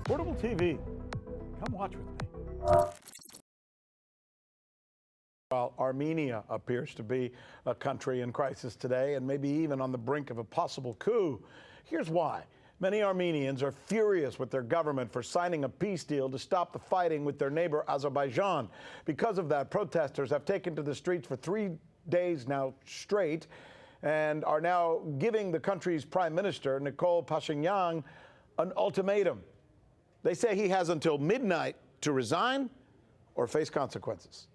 Portable TV, come watch with me. While Armenia appears to be a country in crisis today and maybe even on the brink of a possible coup, here's why. Many Armenians are furious with their government for signing a peace deal to stop the fighting with their neighbor Azerbaijan. Because of that, protesters have taken to the streets for 3 days now straight and are now giving the country's prime minister, Nikol Pashinyan, an ultimatum. They say he has until midnight to resign or face consequences.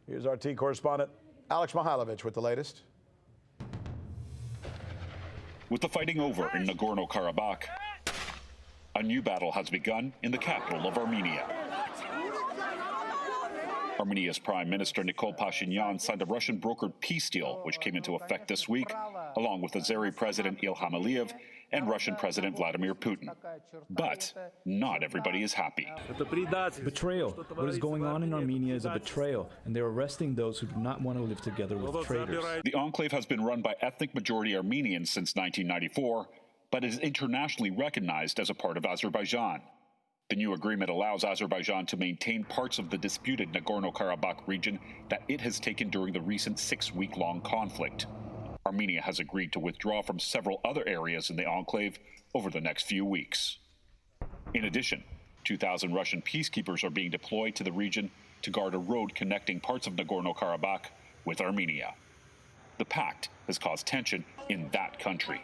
Here's RT correspondent Alex Mihailovich with the latest. With the fighting over in Nagorno-Karabakh, a new battle has begun in the capital of Armenia. Armenia's Prime Minister Nikol Pashinyan signed a Russian-brokered peace deal, which came into effect this week, along with Azeri President Ilham Aliyev and Russian President Vladimir Putin. But not everybody is happy. Betrayal. What is going on in Armenia is a betrayal, and they're arresting those who do not want to live together with traitors. The enclave has been run by ethnic majority Armenians since 1994, but is internationally recognized as a part of Azerbaijan. The new agreement allows Azerbaijan to maintain parts of the disputed Nagorno-Karabakh region that it has taken during the recent 6-week-long conflict. Armenia has agreed to withdraw from several other areas in the enclave over the next few weeks. In addition, 2,000 Russian peacekeepers are being deployed to the region to guard a road connecting parts of Nagorno-Karabakh with Armenia. The pact has caused tension in that country.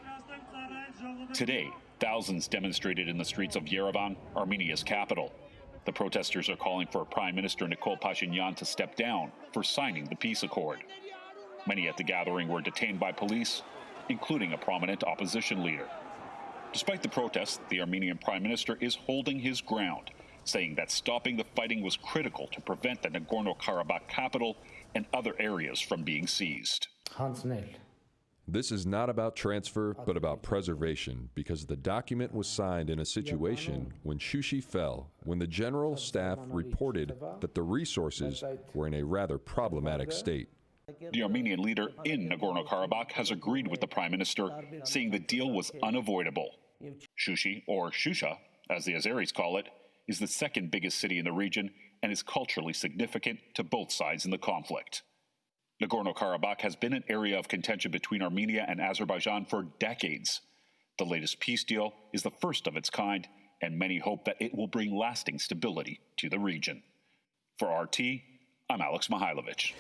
Today, thousands demonstrated in the streets of Yerevan, Armenia's capital. The protesters are calling for Prime Minister Nikol Pashinyan to step down for signing the peace accord. Many at the gathering were detained by police, including a prominent opposition leader. Despite the protests, the Armenian Prime Minister is holding his ground, saying that stopping the fighting was critical to prevent the Nagorno-Karabakh capital and other areas from being seized. This is not about transfer, but about preservation, because the document was signed in a situation when Shushi fell, when the general staff reported that the resources were in a rather problematic state. The Armenian leader in Nagorno-Karabakh has agreed with the Prime Minister, saying the deal was unavoidable. Shushi, or Shusha, as the Azeris call it, is the second biggest city in the region and is culturally significant to both sides in the conflict. Nagorno-Karabakh has been an area of contention between Armenia and Azerbaijan for decades. The latest peace deal is the first of its kind, and many hope that it will bring lasting stability to the region. For RT, I'm Alex Mihailovich.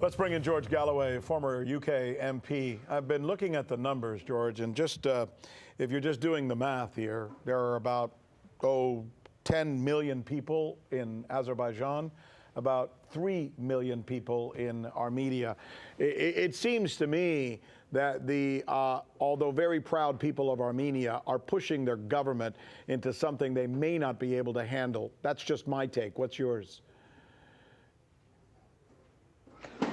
Let's bring in George Galloway, former UK MP. I've been looking at the numbers, George, and just if you're just doing the math here, there are about 10 million people in Azerbaijan, about 3 million people in Armenia. It seems to me that the, although very proud people of Armenia are pushing their government into something they may not be able to handle. That's just my take. What's yours?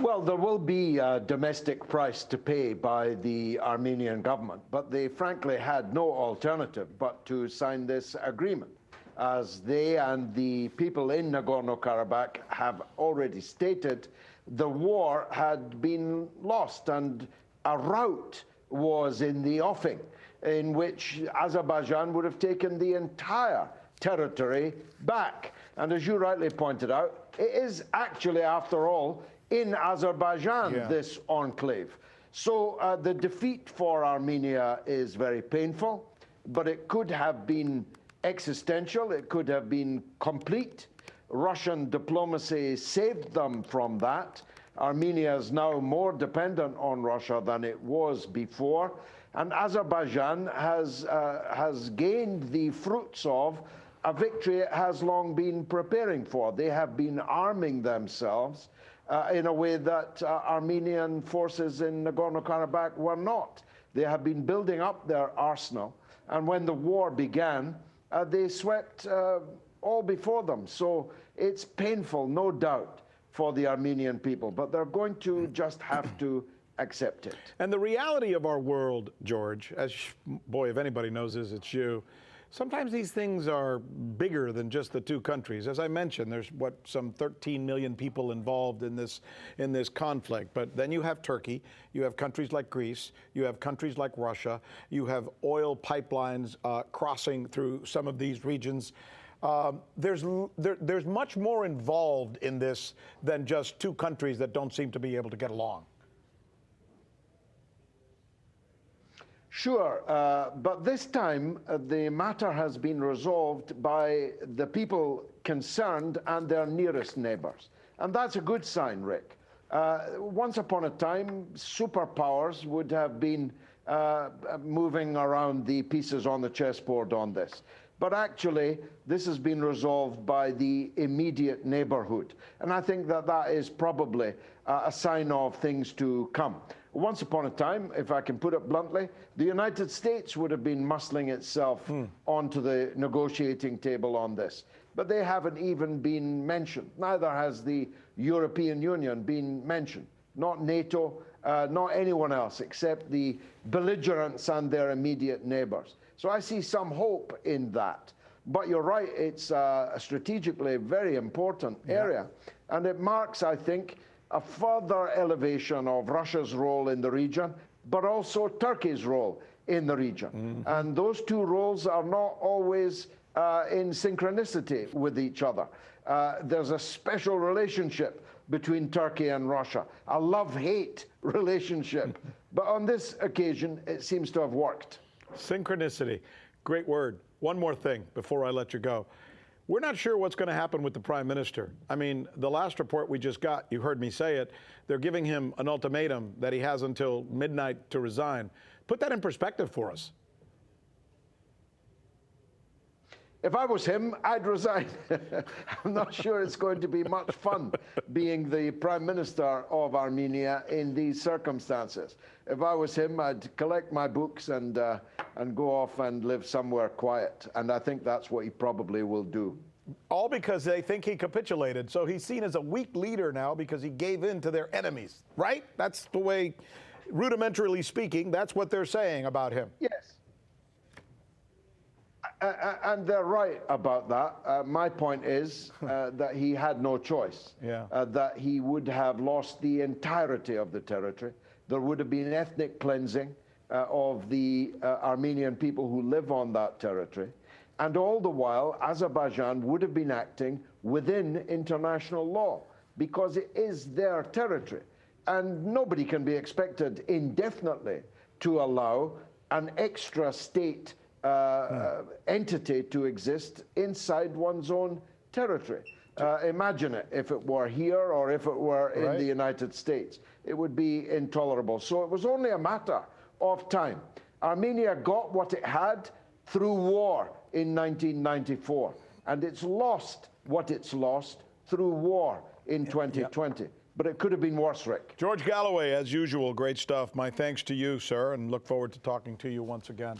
Well, there will be a domestic price to pay by the Armenian government, but they frankly had no alternative but to sign this agreement, as they and the people in Nagorno-Karabakh have already stated the war had been lost and a rout was in the offing, in which Azerbaijan would have taken the entire territory back. And as you rightly pointed out, it is actually, after all, in Azerbaijan, this enclave. So the defeat for Armenia is very painful, but it could have been existential, it could have been complete. Russian diplomacy saved them from that. Armenia is now more dependent on Russia than it was before, and Azerbaijan has gained the fruits of a victory it has long been preparing for. They have been arming themselves in a way that Armenian forces in Nagorno-Karabakh were not. They have been building up their arsenal, and when the war began, they swept all before them. So it's painful, no doubt, for the Armenian people, but they're going to just have to accept it. And the reality of our world, George, as boy, if anybody knows this, it's you. Sometimes these things are bigger than just the two countries. As I mentioned, there's some 13 million people involved in this conflict. But then you have Turkey, you have countries like Greece, you have countries like Russia, you have oil pipelines crossing through some of these regions. There's much more involved in this than just two countries that don't seem to be able to get along. Sure, but this time the matter has been resolved by the people concerned and their nearest neighbors. And that's a good sign, Rick. Once upon a time, superpowers would have been moving around the pieces on the chessboard on this. But actually, this has been resolved by the immediate neighborhood. And I think that that is probably a sign of things to come. Once upon a time, if I can put it bluntly, the United States would have been muscling itself onto the negotiating table on this. But they haven't even been mentioned. Neither has the European Union been mentioned. Not NATO, not anyone else except the belligerents and their immediate neighbors. So I see some hope in that. But you're right, it's strategically a very important area. And it marks, I think, a further elevation of Russia's role in the region, but also Turkey's role in the region. And those two roles are not always in synchronicity with each other. There's a special relationship between Turkey and Russia, a love-hate relationship. But on this occasion, it seems to have worked. Synchronicity, great word. One more thing before I let you go. We're not sure what's going to happen with the Prime Minister. I mean, the last report we just got, you heard me say it, they're giving him an ultimatum that he has until midnight to resign. Put that in perspective for us. If I was him, I'd resign. I'm not sure it's going to be much fun being the Prime Minister of Armenia in these circumstances. If I was him, I'd collect my books and go off and live somewhere quiet. And I think that's what he probably will do. All because they think he capitulated. So he's seen as a weak leader now because he gave in to their enemies, right? That's the way, rudimentarily speaking, that's what they're saying about him. Yes. And they're right about that. My point is that he had no choice, that he would have lost the entirety of the territory. There would have been ethnic cleansing of the Armenian people who live on that territory. And all the while, Azerbaijan would have been acting within international law because it is their territory. And nobody can be expected indefinitely to allow an extra state entity to exist inside one's own territory. Imagine it if it were here or if it were in the United States. It would be intolerable. So it was only a matter of time. Armenia got what it had through war in 1994, and it's lost what it's lost through war in 2020. But it could have been worse, Rick. George Galloway, as usual, great stuff. My thanks to you, sir, and look forward to talking to you once again.